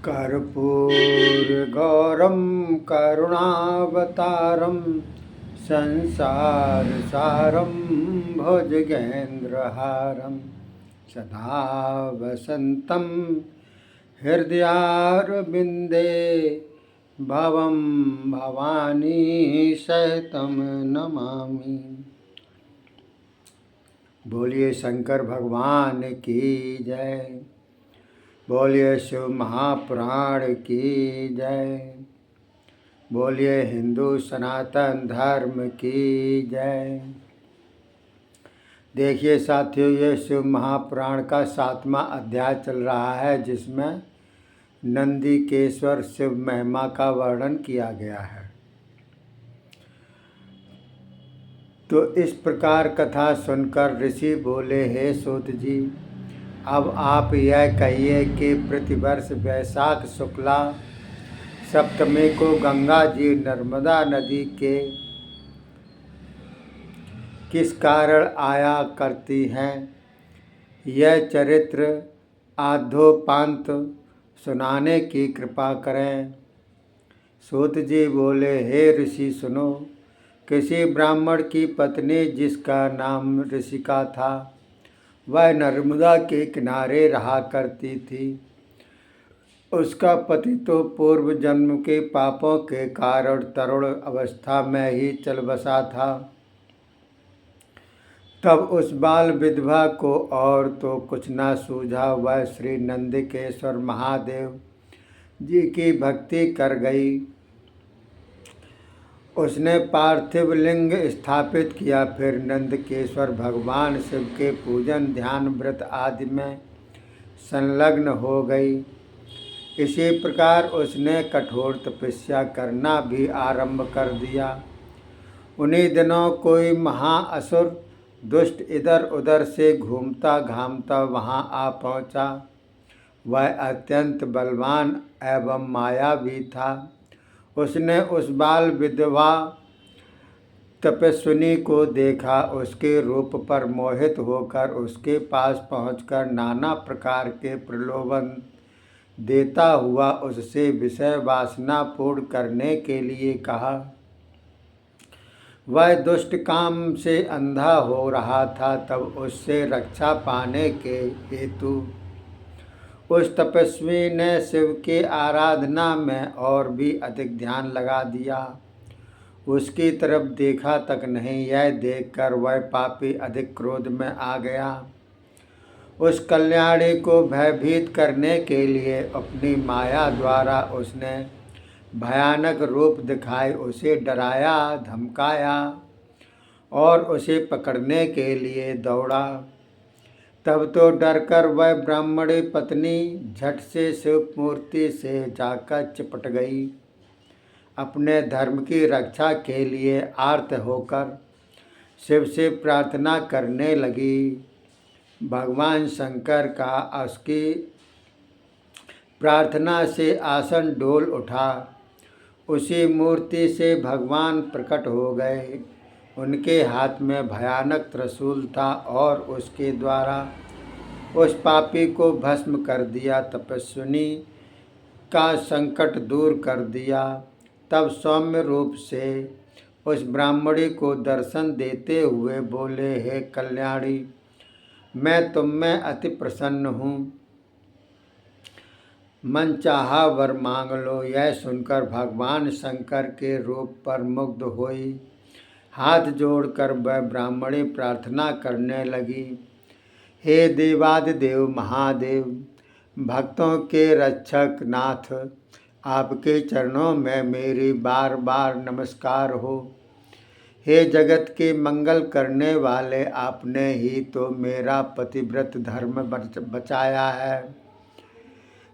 कर्पूरगौरं करुणावतारं संसारसारं भुजगेन्द्रहारं सदा वसन्तं हृदयारविन्दे भवं भवानी सहितं नमामि। बोलिए शंकर भगवान की जय। बोलिए शिव महापुराण की जय। बोलिए हिंदू सनातन धर्म की जय। देखिए साथियों, ये शिव महापुराण का 7वां अध्याय चल रहा है, जिसमें नंदीकेश्वर शिव महिमा का वर्णन किया गया है। तो इस प्रकार कथा सुनकर ऋषि बोले, हे सूत जी, अब आप यह कहिए कि प्रतिवर्ष वैशाख शुक्ला सप्तमी को गंगा जी नर्मदा नदी के किस कारण आया करती हैं, यह चरित्र आद्योपांत सुनाने की कृपा करें। सूत जी बोले, हे ऋषि सुनो। किसी ब्राह्मण की पत्नी, जिसका नाम ऋषिका था, वह नर्मदा के किनारे रहा करती थी। उसका पति तो पूर्व जन्म के पापों के कारण तरुण अवस्था में ही चल बसा था। तब उस बाल विधवा को और तो कुछ न सूझा, वह श्री नंदीकेश्वर महादेव जी की भक्ति कर गई। उसने पार्थिव लिंग स्थापित किया, फिर नंदकेश्वर भगवान शिव के पूजन, ध्यान, व्रत आदि में संलग्न हो गई। इसी प्रकार उसने कठोर तपस्या करना भी आरंभ कर दिया। उन्हीं दिनों कोई महाअसुर दुष्ट इधर उधर से घूमता घामता वहाँ आ पहुँचा। वह अत्यंत बलवान एवं मायावी था। उसने उस बाल विधवा तपस्विनी को देखा। उसके रूप पर मोहित होकर उसके पास पहुंचकर नाना प्रकार के प्रलोभन देता हुआ उससे विषय वासना पूर्ण करने के लिए कहा। वह दुष्ट काम से अंधा हो रहा था। तब उससे रक्षा पाने के हेतु उस तपस्वी ने शिव की आराधना में और भी अधिक ध्यान लगा दिया। उसकी तरफ देखा तक नहीं, यह देखकर वह पापी अधिक क्रोध में आ गया। उस कल्याणी को भयभीत करने के लिए अपनी माया द्वारा उसने भयानक रूप दिखाए, उसे डराया, धमकाया और उसे पकड़ने के लिए दौड़ा। तब तो डरकर वह ब्राह्मणी पत्नी झट से शिव मूर्ति से जाकर चिपट गई। अपने धर्म की रक्षा के लिए आर्त होकर शिव से प्रार्थना करने लगी। भगवान शंकर का उसकी प्रार्थना से आसन डोल उठा। उसी मूर्ति से भगवान प्रकट हो गए। उनके हाथ में भयानक त्रिशूल था और उसके द्वारा उस पापी को भस्म कर दिया, तपस्विनी का संकट दूर कर दिया। तब सौम्य रूप से उस ब्राह्मणी को दर्शन देते हुए बोले, हे कल्याणी, मैं तुम में अति प्रसन्न हूँ, मन चाहा वर मांग लो। यह सुनकर भगवान शंकर के रूप पर मुग्ध हुई। हाथ जोड़कर वह ब्राह्मणी प्रार्थना करने लगी, हे देवादिदेव महादेव, भक्तों के रक्षक नाथ, आपके चरणों में मेरी बार बार नमस्कार हो। हे जगत के मंगल करने वाले, आपने ही तो मेरा पतिव्रत धर्म बचाया है।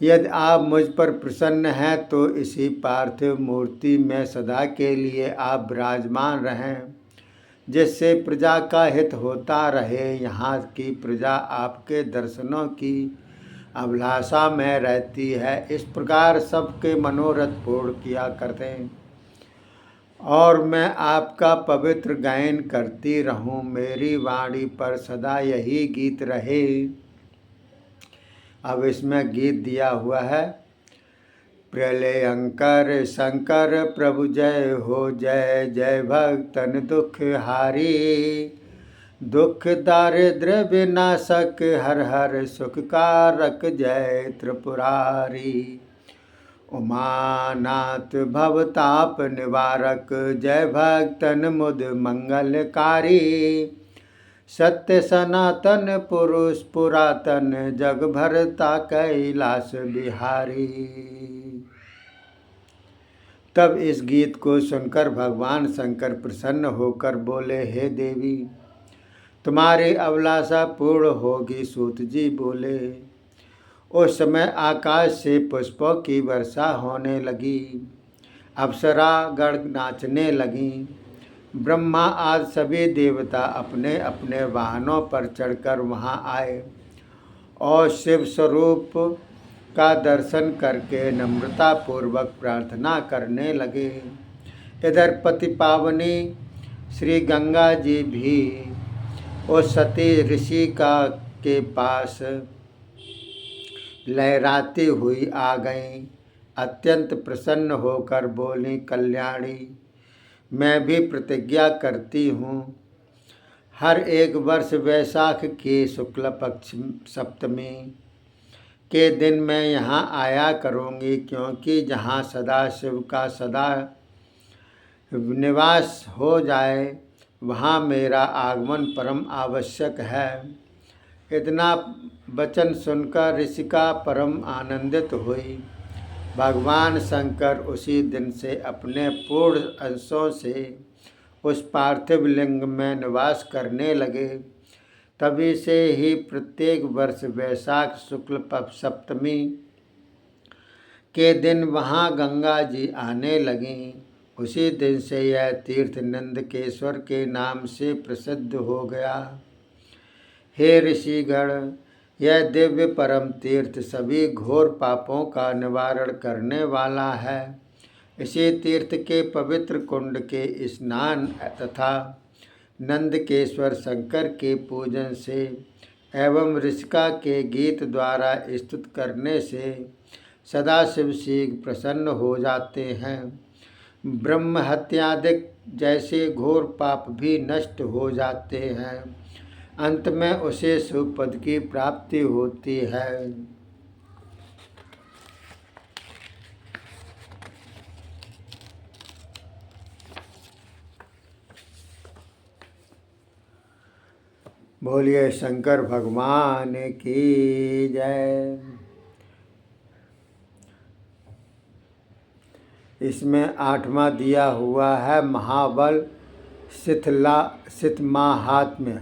यदि आप मुझ पर प्रसन्न हैं तो इसी पार्थिव मूर्ति में सदा के लिए आप विराजमान रहें, जिससे प्रजा का हित होता रहे। यहाँ की प्रजा आपके दर्शनों की अभिलाषा में रहती है। इस प्रकार सबके मनोरथ पूर्ण किया करते हैं और मैं आपका पवित्र गायन करती रहूं। मेरी वाणी पर सदा यही गीत रहे। अब इसमें गीत दिया हुआ है। प्रलयंकर शंकर प्रभु जय हो, जय जय भक्तन दुख हारी। दुख दारिद्र विनाशक हर हर सुख कारक जय त्रिपुरारी। उमानाथ भवताप निवारक जय भक्तन मुद मंगलकारी। सत्य सनातन पुरुष पुरातन जग भरता कैलाश बिहारी। तब इस गीत को सुनकर भगवान शंकर प्रसन्न होकर बोले, हे देवी तुम्हारी अभिलाषा पूर्ण होगी। सूत जी बोले। उस समय आकाश से पुष्पों की वर्षा होने लगी। अप्सरा गण नाचने लगी। ब्रह्मा आदि सभी देवता अपने अपने वाहनों पर चढ़कर वहां आए और शिव स्वरूप का दर्शन करके नम्रता पूर्वक प्रार्थना करने लगे। इधर पति पावनी श्री गंगा जी भी उस सती ऋषि के पास लहराती हुई आ गईं। अत्यंत प्रसन्न होकर बोली, कल्याणी मैं भी प्रतिज्ञा करती हूँ, हर एक वर्ष वैशाख की शुक्ल पक्ष सप्तमी के दिन मैं यहाँ आया करूँगी, क्योंकि जहाँ सदा शिव का सदा निवास हो जाए वहाँ मेरा आगमन परम आवश्यक है। इतना वचन सुनकर ऋषिका परम आनंदित हुई। भगवान शंकर उसी दिन से अपने पूर्ण अंशों से उस पार्थिव लिंग में निवास करने लगे। तभी से ही प्रत्येक वर्ष वैशाख शुक्ल सप्तमी के दिन वहाँ गंगा जी आने लगीं। उसी दिन से यह तीर्थ नंदकेश्वर के नाम से प्रसिद्ध हो गया। हे ऋषिगण, यह दिव्य परम तीर्थ सभी घोर पापों का निवारण करने वाला है। इसी तीर्थ के पवित्र कुंड के स्नान तथा नंदकेश्वर शंकर के पूजन से एवं ऋषिका के गीत द्वारा स्तुत करने से सदाशिव शीघ्र प्रसन्न हो जाते हैं। ब्रह्म हत्यादिक जैसे घोर पाप भी नष्ट हो जाते हैं। अंत में उसे सुपद की प्राप्ति होती है। बोलिए शंकर भगवान की जय। इसमें 8वां दिया हुआ है महाबल सिद्धमाहात्म्य।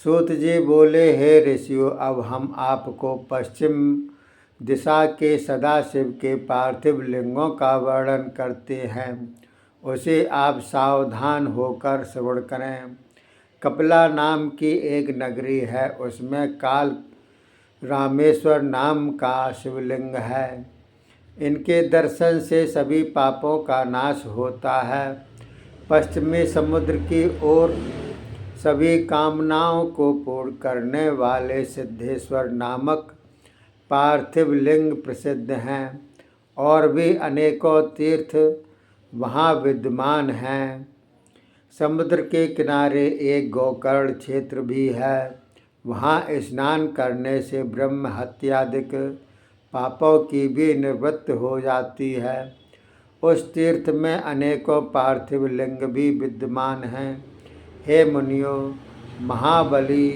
सूत जी बोले, हे ऋषियों, अब हम आपको पश्चिम दिशा के सदाशिव के पार्थिव लिंगों का वर्णन करते हैं, उसे आप सावधान होकर श्रवण करें। कपिला नाम की एक नगरी है, उसमें काल रामेश्वर नाम का शिवलिंग है। इनके दर्शन से सभी पापों का नाश होता है। पश्चिमी समुद्र की ओर सभी कामनाओं को पूर्ण करने वाले सिद्धेश्वर नामक पार्थिव लिंग प्रसिद्ध हैं और भी अनेकों तीर्थ वहाँ विद्यमान हैं। समुद्र के किनारे एक गोकर्ण क्षेत्र भी है। वहाँ स्नान करने से ब्रह्म हत्यादिक पापों की भी निवृत्ति हो जाती है। उस तीर्थ में अनेकों पार्थिव लिंग भी विद्यमान हैं। हे मुनियों, महाबली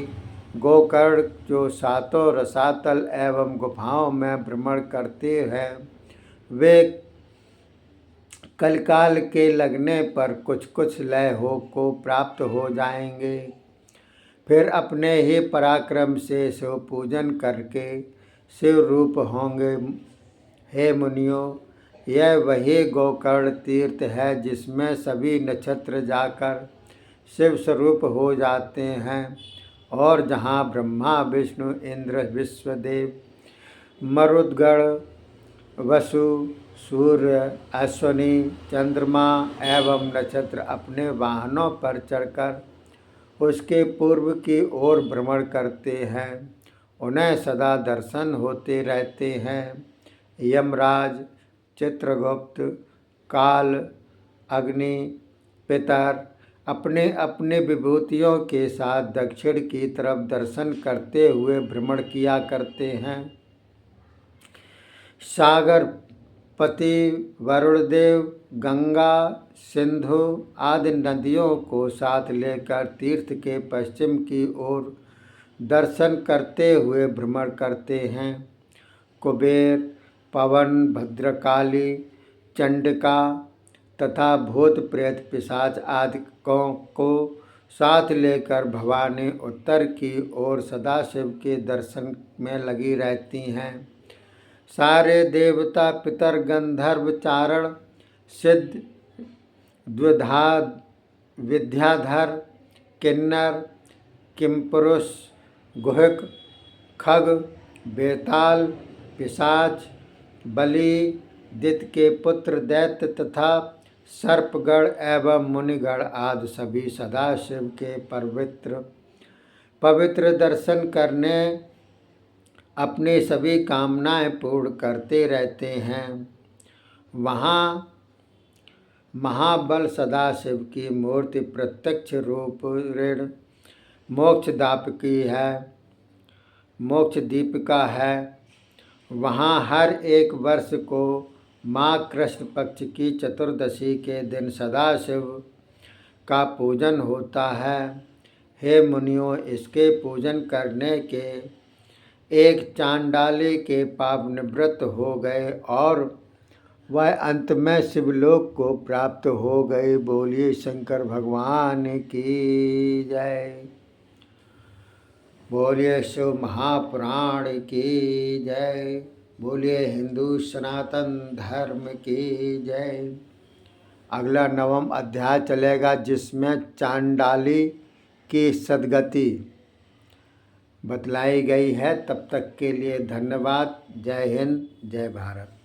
गोकर्ण जो सातों रसातल एवं गुफाओं में भ्रमण करते हैं, वे कलकाल के लगने पर कुछ कुछ लय को प्राप्त हो जाएंगे। फिर अपने ही पराक्रम से शिव पूजन करके शिव रूप होंगे। हे मुनियों, यह वही गोकर्ण तीर्थ है जिसमें सभी नक्षत्र जाकर शिव स्वरूप हो जाते हैं और जहाँ ब्रह्मा विष्णु इंद्र विश्वदेव मरुद्गण वसु सूर्य अश्वनी चंद्रमा एवं नक्षत्र अपने वाहनों पर चढ़कर उसके पूर्व की ओर भ्रमण करते हैं उन्हें सदा दर्शन होते रहते हैं। यमराज, चित्रगुप्त, काल, अग्नि, पितर अपने अपने विभूतियों के साथ दक्षिण की तरफ दर्शन करते हुए भ्रमण किया करते हैं। सागर पति वरुणदेव गंगा, सिंधु आदि नदियों को साथ लेकर तीर्थ के पश्चिम की ओर दर्शन करते हुए भ्रमण करते हैं। कुबेर, पवन, भद्रकाली, चंडिका तथा भूत प्रेत पिशाच आदि को साथ लेकर भवानी उत्तर की ओर सदाशिव के दर्शन में लगी रहती हैं। सारे देवता, पितर, गंधर्व, चारण, सिद्ध, द्विधा, विद्याधर, किन्नर, किमपुरुष, गुहिक, खग, बेताल, पिशाच, बलि, दित्य के पुत्र दैत्य तथा सर्पगण एवं मुनिगण आदि सभी सदाशिव के पवित्र दर्शन करने अपनी सभी कामनाएं पूर्ण करते रहते हैं। वहाँ महाबल सदाशिव की मूर्ति प्रत्यक्ष रूप ऋण मोक्ष दीपिका है। वहाँ हर एक वर्ष को माघ कृष्ण पक्ष की चतुर्दशी के दिन सदाशिव का पूजन होता है। हे मुनियों, इसके पूजन करने के एक चांडाली के पाप निवृत्त हो गए और वह अंत में शिवलोक को प्राप्त हो गए। बोलिए शंकर भगवान की जय। बोलिए शिव महापुराण की जय। बोलिए हिंदू सनातन धर्म की जय। अगला 9वां अध्याय चलेगा जिसमें चांडाली की सद्गति बतलाई गई है। तब तक के लिए धन्यवाद। जय हिंद, जय भारत।